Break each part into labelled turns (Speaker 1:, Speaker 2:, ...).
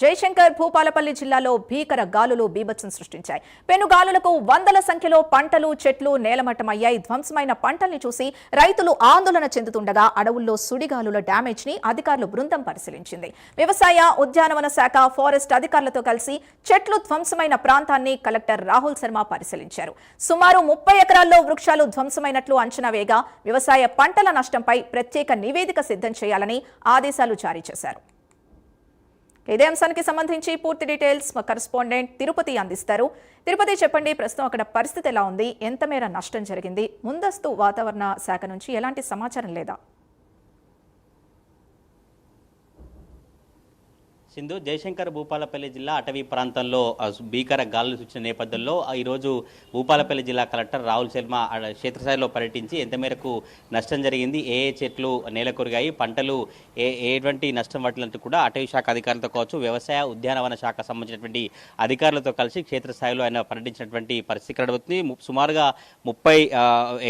Speaker 1: జయశంకర్ భూపాలపల్లి జిల్లాలో భీకర గాలులు బీభత్సం సృష్టించాయి. పెనుగాలులకు వందల సంఖ్యలో పంటలు, చెట్లు నేలమట్టమయ్యాయి. ధ్వంసమైన పంటల్ని చూసి రైతులు ఆందోళన చెందుతుండగా అడవుల్లో సుడిగాలుల డ్యామేజ్ ని అధికారులు బృందం పరిశీలించింది. వ్యవసాయ, ఉద్యానవన శాఖ, ఫారెస్ట్ అధికారులతో కలిసి చెట్లు ధ్వంసమైన ప్రాంతాన్ని కలెక్టర్ రాహుల్ శర్మ పరిశీలించారు. సుమారు 30 ఎకరాల్లో వృక్షాలు ధ్వంసమైనట్లు అంచనా వేయగా వ్యవసాయ పంటల నష్టంపై ప్రత్యేక నివేదిక సిద్ధం చేయాలని ఆదేశాలు జారీ చేశారు. ఇదే అంశానికి సంబంధించి పూర్తి డీటెయిల్స్ మా కరెస్పాండెంట్ తిరుపతి అందిస్తారు. తిరుపతి, చెప్పండి, ప్రస్తుతం అక్కడ పరిస్థితి ఎలా ఉంది? ఎంత మేర నష్టం జరిగింది? ముందస్తు వాతావరణ శాఖ నుంచి ఎలాంటి సమాచారం లేదా?
Speaker 2: సింధు, జయశంకర్ భూపాలపల్లి జిల్లా అటవీ ప్రాంతంలో భీకర గాలులు సూచించిన నేపథ్యంలో ఈరోజు భూపాలపల్లి జిల్లా కలెక్టర్ రాహుల్ శర్మ క్షేత్రస్థాయిలో పర్యటించి ఎంత మేరకు నష్టం జరిగింది, ఏ చెట్లు నేలకొరిగాయి, పంటలు ఎటువంటి నష్టం వాటిలంటూ కూడా అటవీ శాఖ అధికారులతో కావచ్చు, వ్యవసాయ ఉద్యానవన శాఖ సంబంధించినటువంటి అధికారులతో కలిసి క్షేత్రస్థాయిలో ఆయన పర్యటించినటువంటి పరిస్థితి కనబడుతుంది. సుమారుగా 30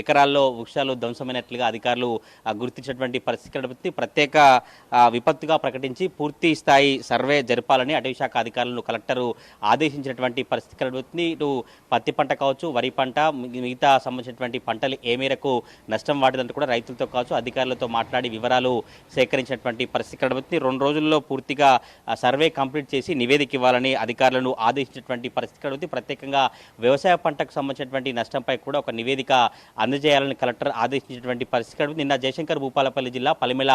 Speaker 2: ఎకరాల్లో వృక్షాలు ధ్వంసమైనట్లుగా అధికారులు గుర్తించినటువంటి పరిస్థితి కనబడుతుంది. ప్రత్యేక విపత్తుగా ప్రకటించి పూర్తి స్థాయి సర్వే జరపాలని అటవీ శాఖ అధికారులను కలెక్టరు ఆదేశించినటువంటి పరిస్థితి కనబడుతుంది. ఇటు పత్తి పంట కావచ్చు, వరి పంట, మిగతా సంబంధించినటువంటి పంటలు ఏ మేరకు నష్టం వాటిదంటూ కూడా రైతులతో కావచ్చు అధికారులతో మాట్లాడి వివరాలు సేకరించినటువంటి పరిస్థితి కనబడుతుంది. 2 రోజుల్లో పూర్తిగా సర్వే కంప్లీట్ చేసి నివేదిక ఇవ్వాలని అధికారులను ఆదేశించినటువంటి పరిస్థితి కనబడుతుంది. ప్రత్యేకంగా వ్యవసాయ పంటకు సంబంధించినటువంటి నష్టంపై కూడా ఒక నివేదిక అందజేయాలని కలెక్టర్ ఆదేశించినటువంటి పరిస్థితి కనబడుతుంది. నిన్న జయశంకర్ భూపాలపల్లి జిల్లా పలిమెల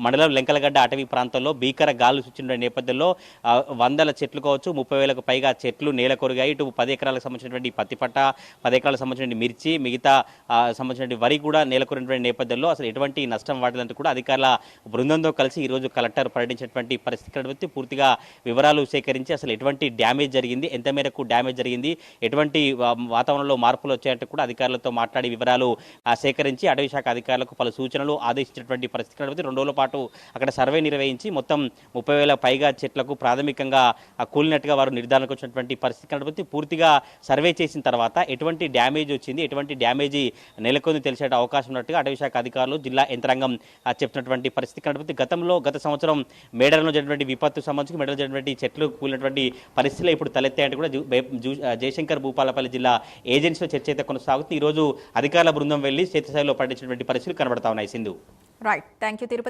Speaker 2: మండలం లెంకలగడ్డ అటవీ ప్రాంతంలో భీకర గాలు సూచించిన నేపథ్యంలో వందల చెట్లు కావచ్చు, 30,000కు పైగా చెట్లు నేల కొరిగాయి. ఇటు 10 ఎకరాలకు సంబంధించినటువంటి పత్తి పంట, 10 ఎకరాలకు సంబంధించిన మిర్చి, మిగతా సంబంధించిన వరి కూడా నేలకొరినటువంటి నేపథ్యంలో అసలు ఎటువంటి నష్టం వాటిదంటూ కూడా అధికారుల బృందంతో కలిసి ఈరోజు కలెక్టర్ పర్యటించినటువంటి పరిస్థితి కనబడుతుంది. పూర్తిగా వివరాలు సేకరించి అసలు ఎటువంటి డ్యామేజ్ జరిగింది, ఎంత మేరకు డ్యామేజ్ జరిగింది, ఎటువంటి వాతావరణంలో మార్పులు వచ్చాయంటూ కూడా అధికారులతో మాట్లాడి వివరాలు సేకరించి అటవీ శాఖ అధికారులకు పలు సూచనలు ఆదేశించినటువంటి పరిస్థితి కనబడుతుంది. 2 రోజుల పాటు అక్కడ సర్వే నిర్వహించి మొత్తం 30,000 పైగా చెట్లకు ప్రాథమికంగా కూలినట్టుగా వారు నిర్ధారణకు వచ్చినటువంటి పరిస్థితి కనబడుతుంది. పూర్తిగా సర్వే చేసిన తర్వాత ఎటువంటి డ్యామేజ్ వచ్చింది, ఎటువంటి డ్యామేజీ నెలకొని తెలిసే అవకాశం ఉన్నట్టుగా అటవీ శాఖ అధికారులు, జిల్లా యంత్రాంగం చెప్పినటువంటి పరిస్థితి కనబడుతుంది. గత సంవత్సరం మేడలలో జరిగినటువంటి విపత్తు సంబంధించి మేడలో జరిగినటువంటి చెట్లు కూలినటువంటి పరిస్థితులు ఇప్పుడు తలెత్తాయంటే కూడా జయశంకర్ భూపాలపల్లి జిల్లా ఏజెన్సీలో చర్చ అయితే కొనసాగుతుంది. ఈరోజు అధికారుల బృందం వెళ్లి క్షేత్రస్థాయిలో పర్యటించినటువంటి పరిస్థితులు కనబడతా ఉన్నాయి. Sindhu.
Speaker 1: Right, thank you Tirupati.